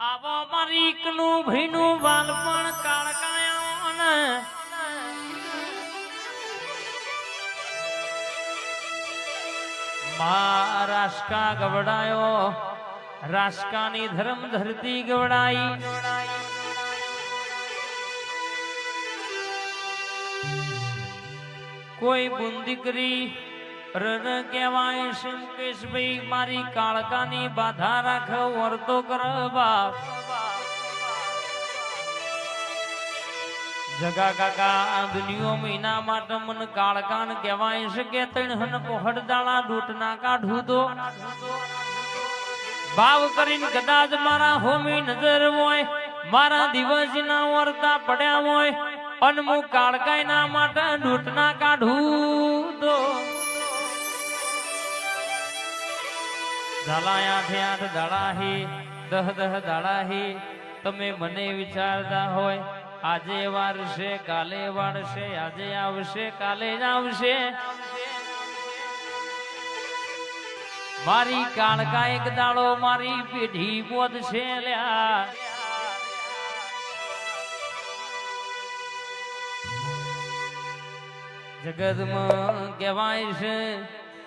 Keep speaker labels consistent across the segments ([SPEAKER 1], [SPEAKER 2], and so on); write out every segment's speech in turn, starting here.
[SPEAKER 1] આવો મારી કનું ભઈનું બાલપણ કાળકાયો ને મા રાષ્કા ગવડાયો રાષ્કાની ધર્મ ધરતી ગવડાઈ કોઈ બુંદીકરી રર કહેવાય શંકેશભાઈ મારી કાળકાની બાધા રાખ વર્તો કર બાપ જગા કાકા દુનિયો મહિના માટે મન કાળકાન કહેવાય છે કે તણ પોહડ દાણા ડૂટ ના કાઢું તો ભાવ કરીને કદાચ મારા હોમી નજર હોય મારા દિવસ ના વર્તા પડ્યા હોય અનમુ કાળકાય ના માટે ડૂટ ના કાઢું તો ઝાલા 8 દાડા હી 10 દાડા હી તમે મને વિચારતા હોય આજે વારશે કાલે વારશે આજે આવશે કાલે જ આવશે મારી કાળકા એક દાડો મારી પેઢી બોધશે લ્યા જગતમાં કહેવાય છે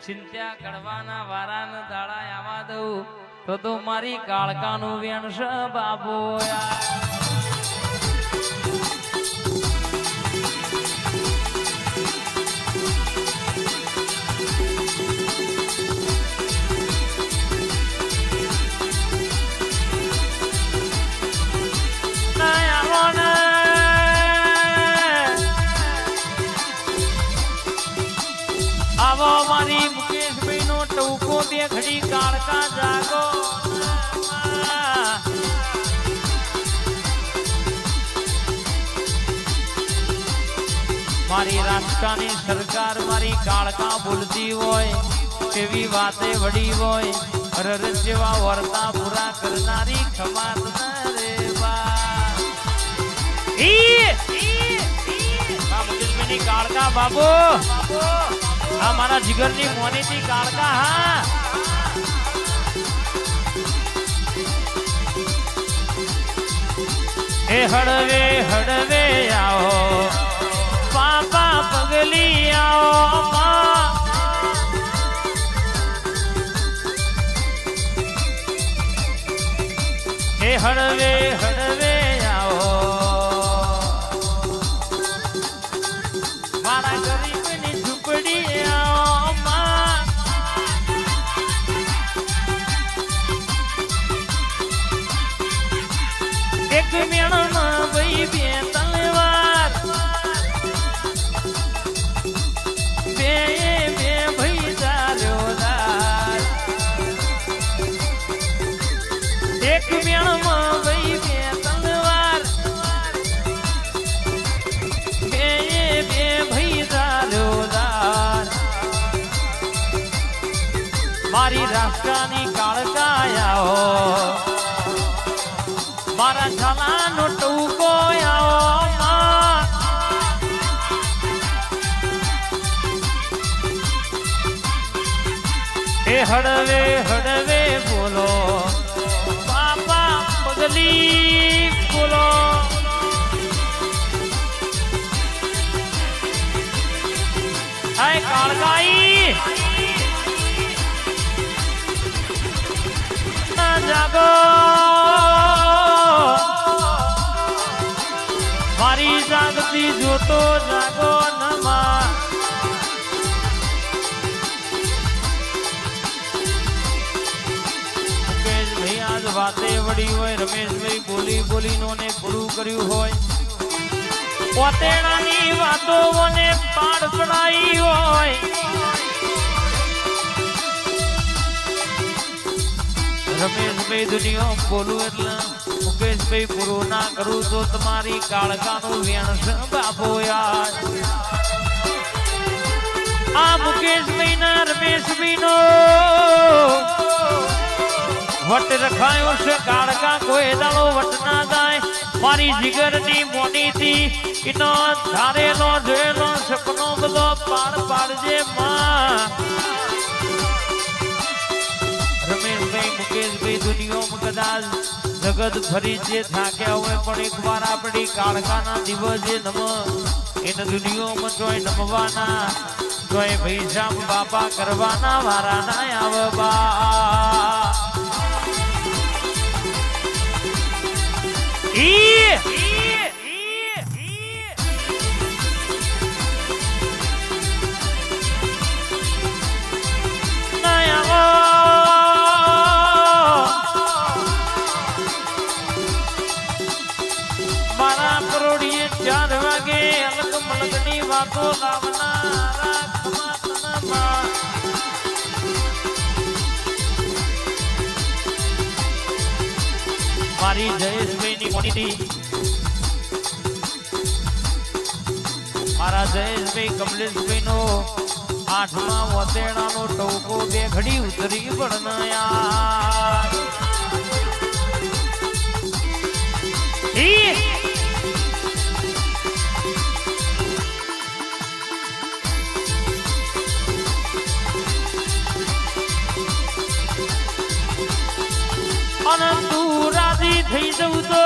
[SPEAKER 1] ચિંતા કરવાના વારાન દાડા આવા દઉં તો મારી કાળકાનું વેણ છે બાબોયા આવો મારી મુકેશભાઈ નો ટૂંકો બે ઘડી કાળકા જાગો મારી રાજકાની સરકાર મારી કાળકા ભૂલતી હોય કેવી વાતે વડી હોય રરસ જેવા વર્તા પૂરા કરનારી ખમાત રે બા મુકેશભાઈ ની કાળકા બાબો આ મારા જીગરની મોનીથી કાળકા હા એ હળવે હળવે આવો પાપા પગલી આવો એ હળવે હળવે આવો મારા ગરીબની ઝૂંપડી એક મેળમાં ભાઈ બે તલવાર બે ભાઈ ચાલ્યો દાર એક મેળમાં ભાઈ બે તલવાર બે ભાઈ ચાલ્યો દાર મારી રાષ્ટ્રની કાળકાયાઓ મારા ઝાલાનો ટૂંકો આવો એ હળવે હળવે બોલો બાપા પગલી બોલો હાય કાળકાઈ જાગો મારી જાગતી જોતો જાગો નમા મુકેશભાઈ આજ વાતે વડી હોય રમેશભાઈ બોલી બોલીનો ને પૂરું કર્યું હોય પોતેડાની વાતો મને પાડ પડાઈ હોય રમેશભાઈ દુનિયા બોલું એટલે મુકેશભાઈ પૂરું ના કરું તો તમારી કાળકાનું વેણ છે બાપો યાર આ મુકેશભાઈ ના રમેશભાઈ નો વટ રખાયો છે કાળકા કોઈ દાડો વટ ના જાય મારી જીગરની મોનીથી એનો ધારેલો જોયેલો સપનો બધો પાડ પાડજે માં રમેશભાઈ મુકેશભાઈ દુનિયામાં કદાચ જગત ફરી જે થાક્યા હોય પણ એકવાર આપણી કાળકાના દિવસે નમ એને દુનિયામાં જોઈ નમવાના જોઈ ભૈસામ બાપા કરવાના વારા ના આવવા મારા કરોડીએ 4 વાગે અલગ મલગની વાતો લાવનારા ખમાતનામાં મારી જયેશભાઈની મોટી મારા જયેશભાઈ કમલેશભાઈનો 8મા વતેડાનો ટોકો 2 ઘડી ઉતરી પડનાયા અને તું રાજી થઈ જવું તો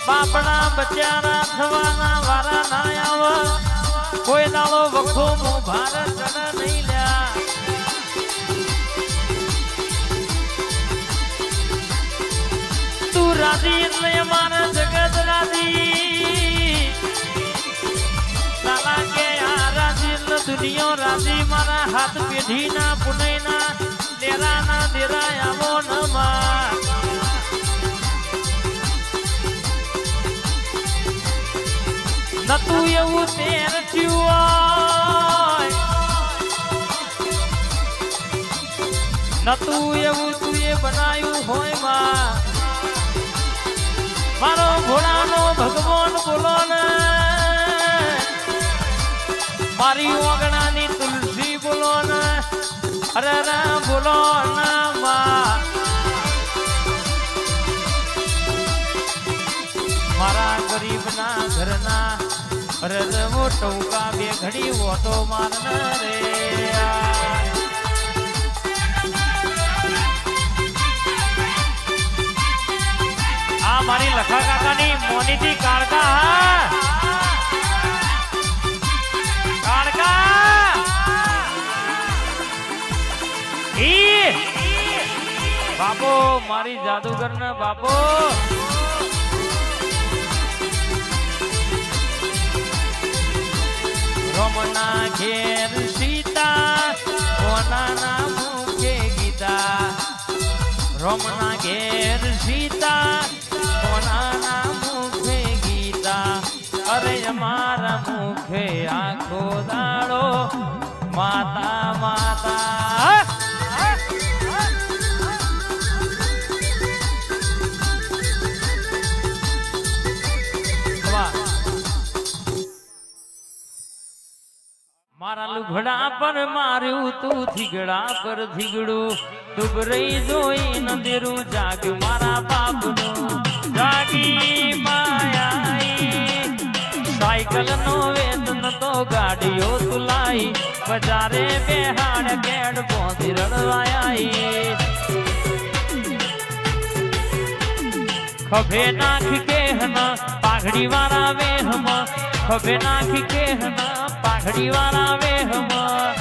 [SPEAKER 1] બાપડા બચારા થવાના વારા ના આવ કોઈ દાડો વખો મો ભારત ચડ નહીં લ્યા તું રાજી એટલે અમારા જગત રાજી લાલા કે આ રાજી એટલે દુનિયા રાજી મારા હાથ પેઢીના પુનઈના ડેરાના ડેરા આવો નમા નતું એવું તેર થયું નતું એવું તું એ બનાયું હોય માં મારો ભોળાનો ભગવાન બોલો ને મારી ઓગણાની તુલસી બોલો ને અરે રા બોલો ના માં મારા ગરીબના ઘરના અરે રવો ટોકા 2 ઘડી ઓટો મારને રે આ મારી લખા કાકાની મોનીથી કાળકા હા કાળકા બાપો મારી જાદુગરના બાપો રમના ઘેર સીતા કોનાના મુખે ગીતા રમના ઘેર સીતા કોનાના મુખે ગીતા અરે અમારા મુખે આખો દાડો માતા માતા મારા લુઘડા પર માર્યું તું થીગડા પર થીગડું ડુબરઈ જોઈ નંદેરું જાગ્યું મારા બાપનું જાગી માયાઈ સાયકલ નો વેતન તો ગાડીઓ તુલાઈ બજારે બેહાડ કેડ પોંધી રડવાઈ ખભે નાખી કેહના પાઘડી વાળા વેહમાં ખભે નાખી કેહના પાઘડી વાળા વેહમાં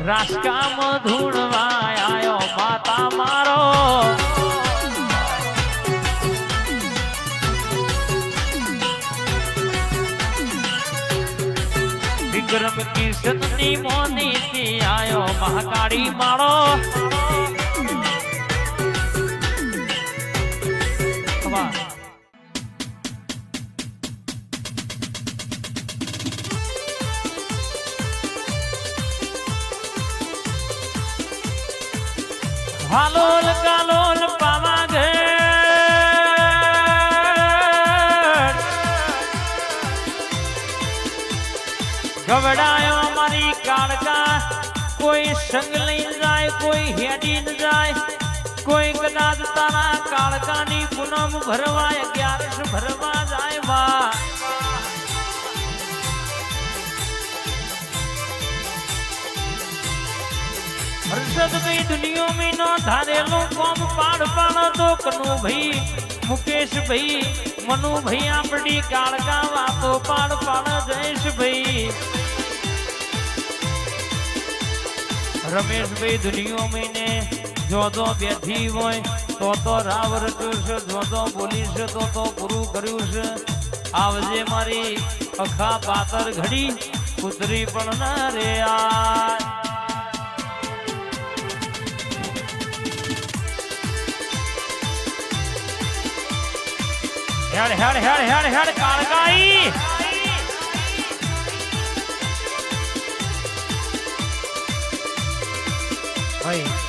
[SPEAKER 1] રાસકામાં ધૂણવા આયો માતા મારો વિક્રમ કિશનની મોનીથી આયો મહાકાળી માળો હાલોલ કાલોલ પાવાગઢ ગવડાયો મારી કાળકા કોઈ સંગ લઈને જાય કોઈ હેડીને જાય કોઈ કદાચ તારા કાળકાની પૂનમ ભરવા 11 ભરવા જાય હર્ષદ ભાઈ દુનિયા में न धारेलो કોમ પાડ પાડ તો કનુ ભાઈ મુકેશ ભાઈ મનુ ભાઈ આપડી કાળકા વાતો પાડ પાડ જયેશ ભાઈ રમેશ ભાઈ દુનિયા में ને જો તો બેઠી હોય તો રાવ રચ્યું છે જો તો બોલી છે તો પૂરું કર્યું છે આવજે મારી અખા પાતર ઘડી કુતરી પણ ના રે આ હેડ હેડ હેડ હેડ હેડ કાળગાઈ ભાઈ